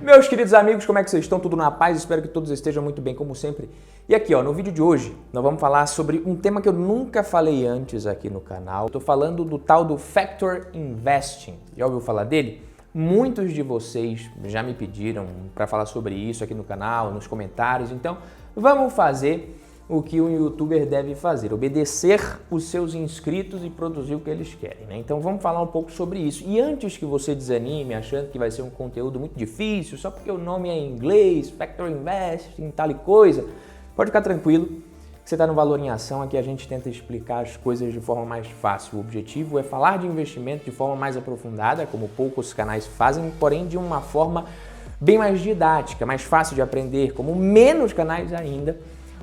Meus queridos amigos, como é que vocês estão? Tudo na paz? Espero que todos estejam muito bem, como sempre. E aqui, no vídeo de hoje, nós vamos falar sobre um tema que eu nunca falei antes aqui no canal. Estou falando do tal do Factor Investing. Já ouviu falar dele? Muitos de vocês já me pediram para falar sobre isso aqui no canal, nos comentários. Então, vamos fazer o que um youtuber deve fazer, obedecer os seus inscritos e produzir o que eles querem, né? Então vamos falar um pouco sobre isso. E antes que você desanime achando que vai ser um conteúdo muito difícil, só porque o nome é em inglês, Factor Investing, tal e coisa, pode ficar tranquilo, que você está no Valor em Ação, aqui a gente tenta explicar as coisas de forma mais fácil. O objetivo é falar de investimento de forma mais aprofundada, como poucos canais fazem, porém de uma forma bem mais didática, mais fácil de aprender, como menos canais ainda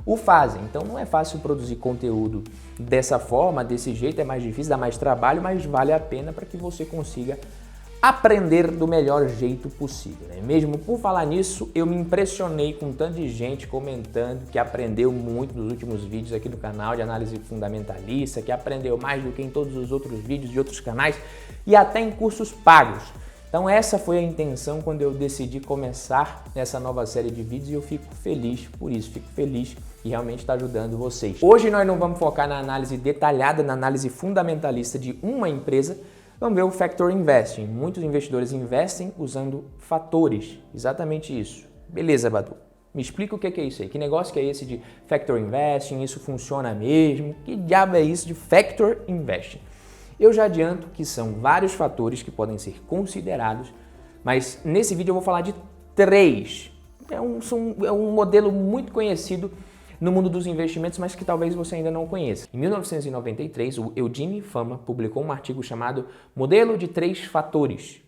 o fazem. Então não é fácil produzir conteúdo dessa forma, desse jeito, é mais difícil, dá mais trabalho, mas vale a pena para que você consiga aprender do melhor jeito possível, né? Mesmo por falar nisso, eu me impressionei com tanta gente comentando que aprendeu muito nos últimos vídeos aqui do canal de análise fundamentalista, que aprendeu mais do que em todos os outros vídeos de outros canais e até em cursos pagos. Então essa foi a intenção quando eu decidi começar essa nova série de vídeos e eu fico feliz por isso, fico feliz e realmente está ajudando vocês. Hoje nós não vamos focar na análise detalhada, na análise fundamentalista de uma empresa, vamos ver o Factor Investing. Muitos investidores investem usando fatores, exatamente isso. Beleza, Badu? Me explica o que é isso aí, que negócio que é esse de Factor Investing, isso funciona mesmo? Que diabo é isso de Factor Investing? Eu já adianto que são vários fatores que podem ser considerados, mas nesse vídeo eu vou falar de 3. É um modelo muito conhecido no mundo dos investimentos, mas que talvez você ainda não conheça. Em 1993, o Eugene Fama publicou um artigo chamado Modelo de 3 Fatores.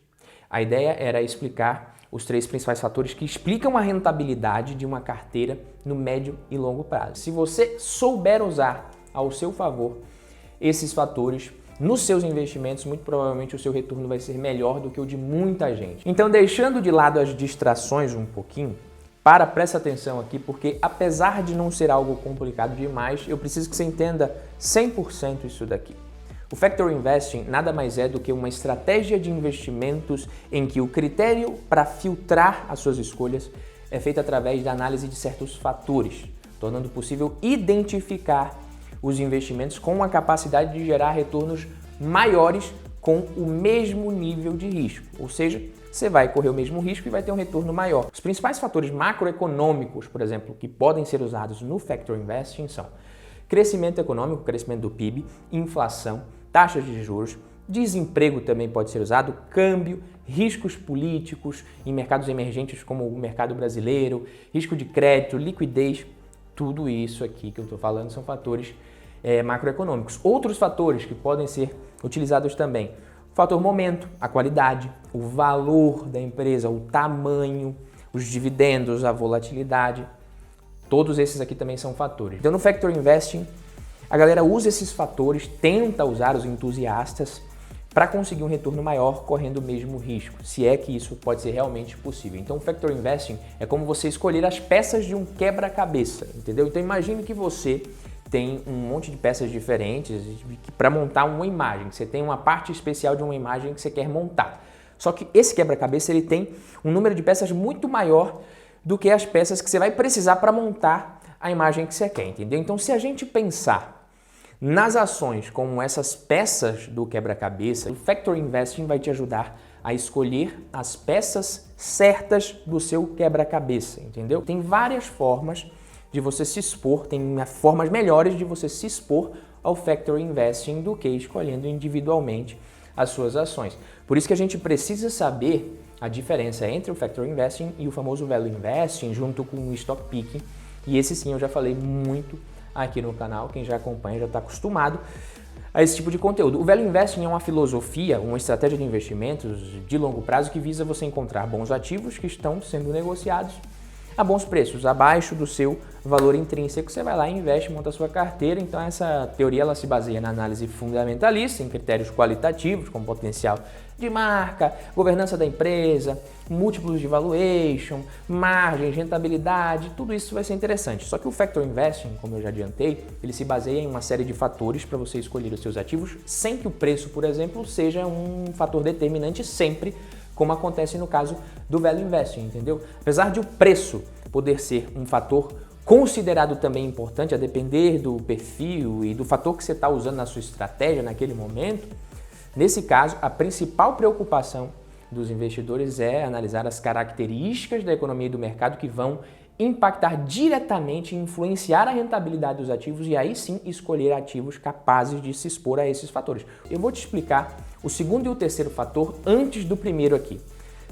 A ideia era explicar os 3 principais fatores que explicam a rentabilidade de uma carteira no médio e longo prazo. Se você souber usar ao seu favor esses fatores nos seus investimentos, muito provavelmente o seu retorno vai ser melhor do que o de muita gente. Então, deixando de lado as distrações um pouquinho, presta atenção aqui, porque apesar de não ser algo complicado demais, eu preciso que você entenda 100% isso daqui. O Factor Investing nada mais é do que uma estratégia de investimentos em que o critério para filtrar as suas escolhas é feito através da análise de certos fatores, tornando possível identificar os investimentos com a capacidade de gerar retornos maiores com o mesmo nível de risco. Ou seja, você vai correr o mesmo risco e vai ter um retorno maior. Os principais fatores macroeconômicos, por exemplo, que podem ser usados no Factor Investing são crescimento econômico, crescimento do PIB, inflação, taxas de juros, desemprego também pode ser usado, câmbio, riscos políticos em mercados emergentes como o mercado brasileiro, risco de crédito, liquidez. Tudo isso aqui que eu estou falando são fatores macroeconômicos. Outros fatores que podem ser utilizados também, o fator momento, a qualidade, o valor da empresa, o tamanho, os dividendos, a volatilidade, todos esses aqui também são fatores. Então no Factor Investing, a galera usa esses fatores, tenta usar, os entusiastas, para conseguir um retorno maior correndo o mesmo risco, se é que isso pode ser realmente possível. Então o Factor Investing é como você escolher as peças de um quebra-cabeça, entendeu? Então imagine que você tem um monte de peças diferentes para montar uma imagem, você tem uma parte especial de uma imagem que você quer montar. Só que esse quebra-cabeça ele tem um número de peças muito maior do que as peças que você vai precisar para montar a imagem que você quer, entendeu? Então se a gente pensar nas ações como essas peças do quebra-cabeça, o Factor Investing vai te ajudar a escolher as peças certas do seu quebra-cabeça, entendeu? Tem várias formas de você se expor, tem formas melhores de você se expor ao Factor Investing do que escolhendo individualmente as suas ações. Por isso que a gente precisa saber a diferença entre o Factor Investing e o famoso Value Investing junto com o Stock Picking, e esse sim eu já falei muito aqui no canal, quem já acompanha já está acostumado a esse tipo de conteúdo. O Value Investing é uma filosofia, uma estratégia de investimentos de longo prazo que visa você encontrar bons ativos que estão sendo negociados a bons preços, abaixo do seu valor intrínseco. Você vai lá, investe, monta a sua carteira. Então essa teoria ela se baseia na análise fundamentalista, em critérios qualitativos, como potencial de marca, governança da empresa, múltiplos de valuation, margem, rentabilidade, tudo isso vai ser interessante. Só que o Factor Investing, como eu já adiantei, ele se baseia em uma série de fatores para você escolher os seus ativos, sem que o preço, por exemplo, seja um fator determinante sempre como acontece no caso do Value Investing, entendeu? Apesar de o preço poder ser um fator considerado também importante, a depender do perfil e do fator que você está usando na sua estratégia naquele momento, nesse caso, a principal preocupação dos investidores é analisar as características da economia e do mercado que vão impactar diretamente e influenciar a rentabilidade dos ativos e aí sim escolher ativos capazes de se expor a esses fatores. Eu vou te explicar o segundo e o terceiro fator antes do primeiro aqui.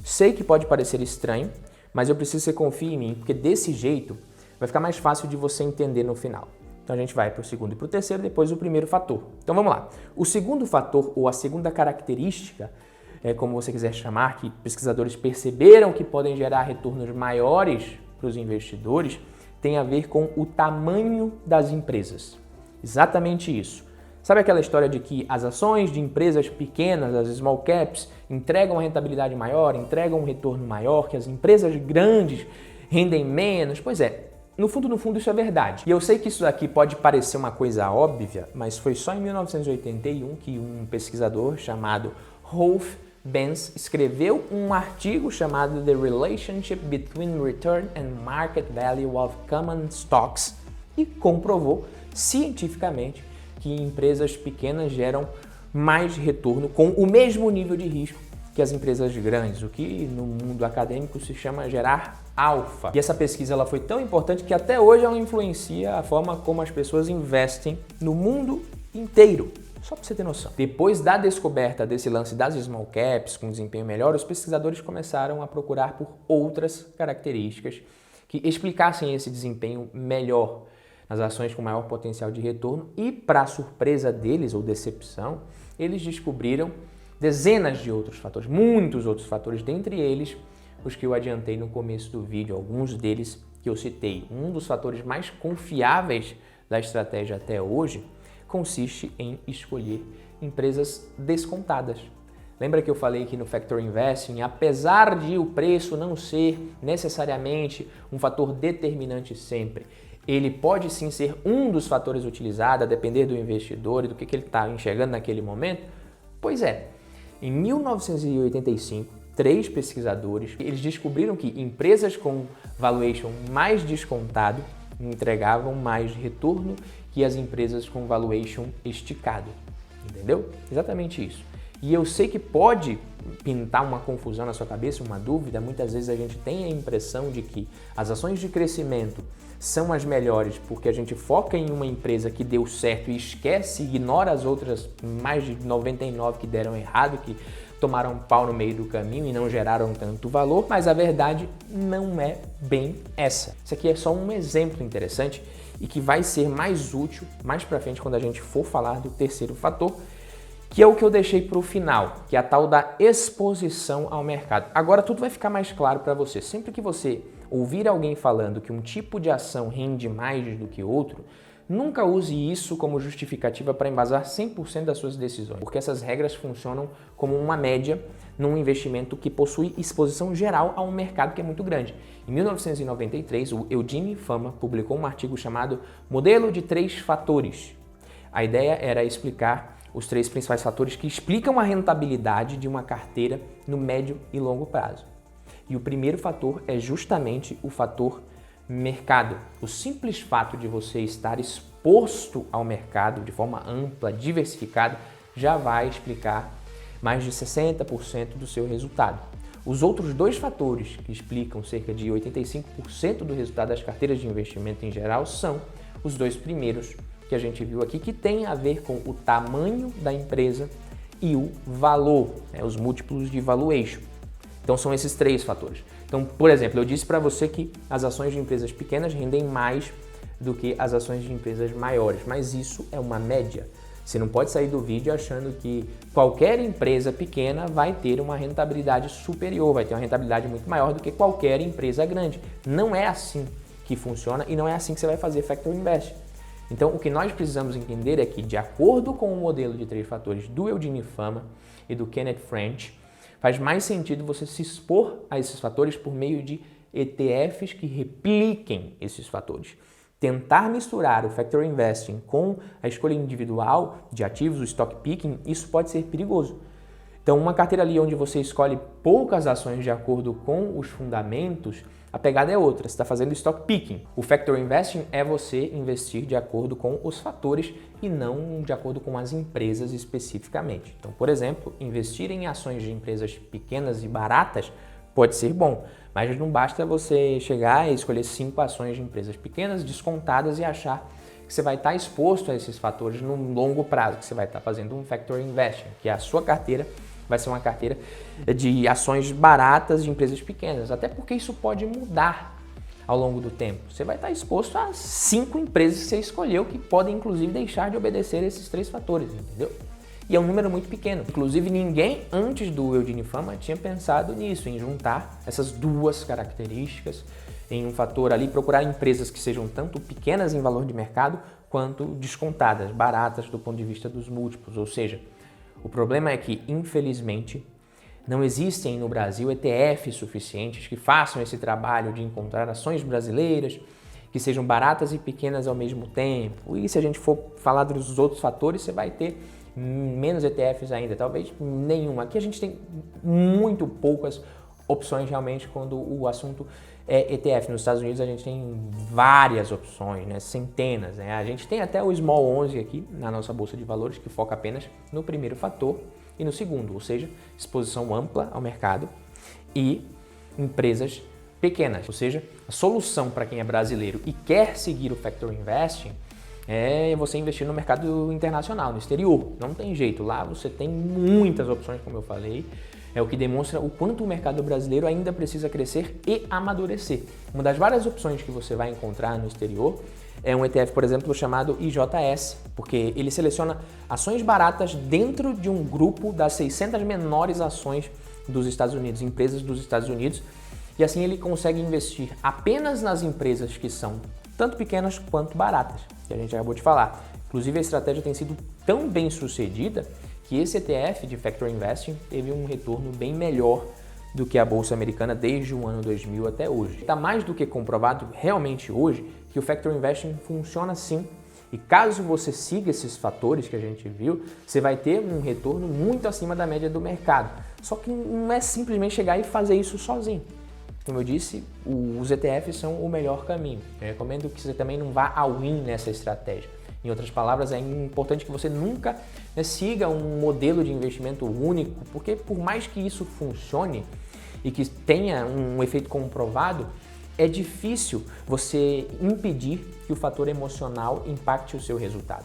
Sei que pode parecer estranho, mas eu preciso que você confie em mim, porque desse jeito vai ficar mais fácil de você entender no final. Então a gente vai para o segundo e para o terceiro, depois o primeiro fator. Então vamos lá. O segundo fator, ou a segunda característica, como você quiser chamar, que pesquisadores perceberam que podem gerar retornos maiores para os investidores, tem a ver com o tamanho das empresas. Exatamente isso. Sabe aquela história de que as ações de empresas pequenas, as small caps, entregam uma rentabilidade maior, entregam um retorno maior, que as empresas grandes rendem menos? Pois é. No fundo, isso é verdade. E eu sei que isso daqui pode parecer uma coisa óbvia, mas foi só em 1981 que um pesquisador chamado Rolf Benz escreveu um artigo chamado The Relationship Between Return and Market Value of Common Stocks e comprovou cientificamente que empresas pequenas geram mais retorno com o mesmo nível de risco que as empresas grandes, o que no mundo acadêmico se chama gerar alfa. E essa pesquisa ela foi tão importante que até hoje ela influencia a forma como as pessoas investem no mundo inteiro. Só para você ter noção. Depois da descoberta desse lance das small caps com desempenho melhor, os pesquisadores começaram a procurar por outras características que explicassem esse desempenho melhor nas ações com maior potencial de retorno e, para surpresa deles ou decepção, eles descobriram dezenas de outros fatores, muitos outros fatores, dentre eles os que eu adiantei no começo do vídeo, alguns deles que eu citei. Um dos fatores mais confiáveis da estratégia até hoje consiste em escolher empresas descontadas. Lembra que eu falei que no Factor Investing, apesar de o preço não ser necessariamente um fator determinante sempre, ele pode sim ser um dos fatores utilizados, a depender do investidor e do que ele está enxergando naquele momento? Pois é, em 1985, 3 pesquisadores, eles descobriram que empresas com valuation mais descontado entregavam mais retorno que as empresas com valuation esticado, entendeu? Exatamente isso. E eu sei que pode pintar uma confusão na sua cabeça, uma dúvida, muitas vezes a gente tem a impressão de que as ações de crescimento são as melhores porque a gente foca em uma empresa que deu certo e esquece, ignora as outras mais de 99 que deram errado, que tomaram um pau no meio do caminho e não geraram tanto valor, mas a verdade não é bem essa. Isso aqui é só um exemplo interessante e que vai ser mais útil mais pra frente quando a gente for falar do terceiro fator, que é o que eu deixei para o final, que é a tal da exposição ao mercado. Agora tudo vai ficar mais claro para você. Sempre que você ouvir alguém falando que um tipo de ação rende mais do que outro, nunca use isso como justificativa para embasar 100% das suas decisões, porque essas regras funcionam como uma média num investimento que possui exposição geral a um mercado que é muito grande. Em 1993, o Eugene Fama publicou um artigo chamado Modelo de 3 Fatores. A ideia era explicar os 3 principais fatores que explicam a rentabilidade de uma carteira no médio e longo prazo. E o primeiro fator é justamente o fator mercado. O simples fato de você estar exposto ao mercado de forma ampla, diversificada, já vai explicar mais de 60% do seu resultado. Os outros 2 fatores que explicam cerca de 85% do resultado das carteiras de investimento em geral são os 2 primeiros que a gente viu aqui, que tem a ver com o tamanho da empresa e o valor, os múltiplos de valuation. Então são esses 3 fatores. Então, por exemplo, eu disse para você que as ações de empresas pequenas rendem mais do que as ações de empresas maiores, mas isso é uma média. Você não pode sair do vídeo achando que qualquer empresa pequena vai ter uma rentabilidade superior, vai ter uma rentabilidade muito maior do que qualquer empresa grande. Não é assim que funciona e não é assim que você vai fazer Factor Investing. Então, o que nós precisamos entender é que, de acordo com o modelo de 3 fatores do Eugene Fama e do Kenneth French, faz mais sentido você se expor a esses fatores por meio de ETFs que repliquem esses fatores. Tentar misturar o Factor Investing com a escolha individual de ativos, o stock picking, isso pode ser perigoso. Então, uma carteira ali onde você escolhe poucas ações de acordo com os fundamentos, a pegada é outra, você está fazendo stock picking. O factor investing é você investir de acordo com os fatores e não de acordo com as empresas especificamente. Então, por exemplo, investir em ações de empresas pequenas e baratas pode ser bom, mas não basta você chegar e escolher 5 ações de empresas pequenas, descontadas e achar que você vai estar exposto a esses fatores no longo prazo, que você vai estar fazendo um factor investing, que é a sua carteira vai ser uma carteira de ações baratas de empresas pequenas, até porque isso pode mudar ao longo do tempo. Você vai estar exposto a 5 empresas que você escolheu que podem inclusive deixar de obedecer esses 3 fatores, entendeu? E é um número muito pequeno. Inclusive ninguém antes do Eudine Fama tinha pensado nisso, em juntar essas 2 características em um fator ali, procurar empresas que sejam tanto pequenas em valor de mercado quanto descontadas, baratas do ponto de vista dos múltiplos, ou seja, o problema é que, infelizmente, não existem no Brasil ETFs suficientes que façam esse trabalho de encontrar ações brasileiras que sejam baratas e pequenas ao mesmo tempo. E se a gente for falar dos outros fatores, você vai ter menos ETFs ainda, talvez nenhum. Aqui a gente tem muito poucas opções realmente quando o assunto é ETF. Nos Estados Unidos a gente tem várias opções, né? Centenas. Né? A gente tem até o Small 11 aqui na nossa Bolsa de Valores, que foca apenas no primeiro fator e no segundo, ou seja, exposição ampla ao mercado e empresas pequenas. Ou seja, a solução para quem é brasileiro e quer seguir o Factor Investing é você investir no mercado internacional, no exterior. Não tem jeito, lá você tem muitas opções, como eu falei, é o que demonstra o quanto o mercado brasileiro ainda precisa crescer e amadurecer. Uma das várias opções que você vai encontrar no exterior é um ETF, por exemplo, chamado IJS, porque ele seleciona ações baratas dentro de um grupo das 600 menores ações dos Estados Unidos, empresas dos Estados Unidos, e assim ele consegue investir apenas nas empresas que são tanto pequenas quanto baratas, que a gente acabou de falar. Inclusive, a estratégia tem sido tão bem sucedida que esse ETF de Factor Investing teve um retorno bem melhor do que a Bolsa Americana desde o ano 2000 até hoje. Está mais do que comprovado realmente hoje que o Factor Investing funciona sim. E caso você siga esses fatores que a gente viu, você vai ter um retorno muito acima da média do mercado. Só que não é simplesmente chegar e fazer isso sozinho. Como eu disse, os ETFs são o melhor caminho. Eu recomendo que você também não vá all-in nessa estratégia. Em outras palavras, é importante que você nunca siga um modelo de investimento único, porque por mais que isso funcione e que tenha um efeito comprovado, é difícil você impedir que o fator emocional impacte o seu resultado.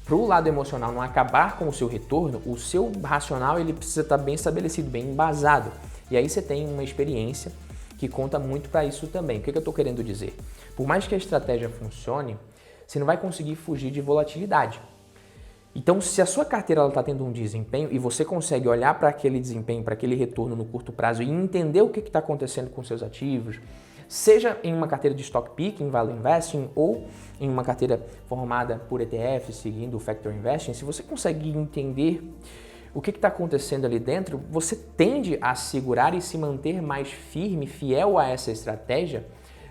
Para o lado emocional não acabar com o seu retorno, o seu racional ele precisa estar bem estabelecido, bem embasado. E aí você tem uma experiência que conta muito para isso também. O que eu estou querendo dizer? Por mais que a estratégia funcione, você não vai conseguir fugir de volatilidade. Então, se a sua carteira está tendo um desempenho e você consegue olhar para aquele desempenho, para aquele retorno no curto prazo e entender o que está acontecendo com seus ativos, seja em uma carteira de stock picking, value investing, ou em uma carteira formada por ETF, seguindo o Factor Investing, se você consegue entender o que está acontecendo ali dentro, você tende a segurar e se manter mais firme, fiel a essa estratégia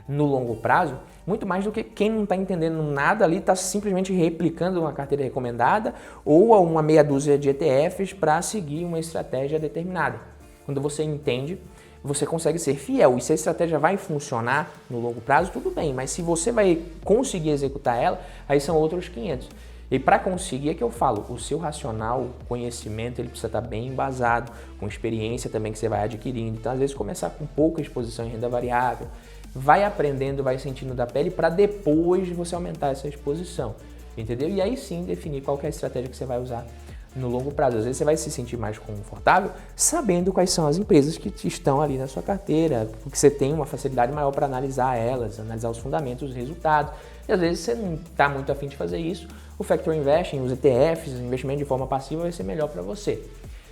no longo prazo, muito mais do que quem não está entendendo nada ali, está simplesmente replicando uma carteira recomendada ou uma meia dúzia de ETFs para seguir uma estratégia determinada. Quando você entende, você consegue ser fiel. E se a estratégia vai funcionar no longo prazo, tudo bem, mas se você vai conseguir executar ela, aí são outros 500. E para conseguir é que eu falo, o seu racional, conhecimento, ele precisa estar bem embasado, com experiência também que você vai adquirindo. Então, às vezes, começar com pouca exposição em renda variável, vai aprendendo, vai sentindo da pele para depois você aumentar essa exposição, entendeu? E aí sim definir qual que é a estratégia que você vai usar no longo prazo. Às vezes você vai se sentir mais confortável sabendo quais são as empresas que estão ali na sua carteira, porque você tem uma facilidade maior para analisar elas, analisar os fundamentos, os resultados. E às vezes você não está muito afim de fazer isso, o Factor Investing, os ETFs, o investimento de forma passiva vai ser melhor para você.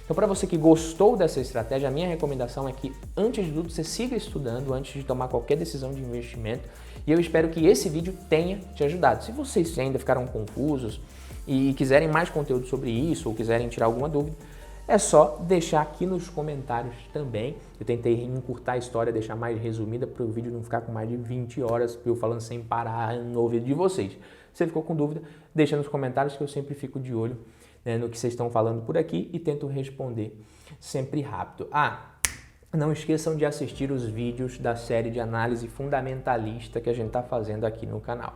Então, para você que gostou dessa estratégia, a minha recomendação é que, antes de tudo, você siga estudando antes de tomar qualquer decisão de investimento. E eu espero que esse vídeo tenha te ajudado. Se vocês ainda ficaram confusos e quiserem mais conteúdo sobre isso ou quiserem tirar alguma dúvida, é só deixar aqui nos comentários também. Eu tentei encurtar a história, deixar mais resumida para o vídeo não ficar com mais de 20 horas eu falando sem parar no ouvido de vocês. Se você ficou com dúvida, deixa nos comentários que eu sempre fico de olho no que vocês estão falando por aqui e tento responder sempre rápido. Não esqueçam de assistir os vídeos da série de análise fundamentalista que a gente está fazendo aqui no canal.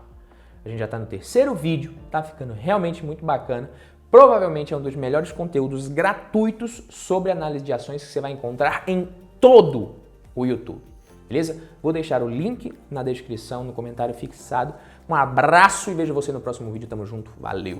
A gente já está no 3º vídeo, tá ficando realmente muito bacana. Provavelmente é um dos melhores conteúdos gratuitos sobre análise de ações que você vai encontrar em todo o YouTube. Beleza? Vou deixar o link na descrição, no comentário fixado. Um abraço e vejo você no próximo vídeo. Tamo junto. Valeu!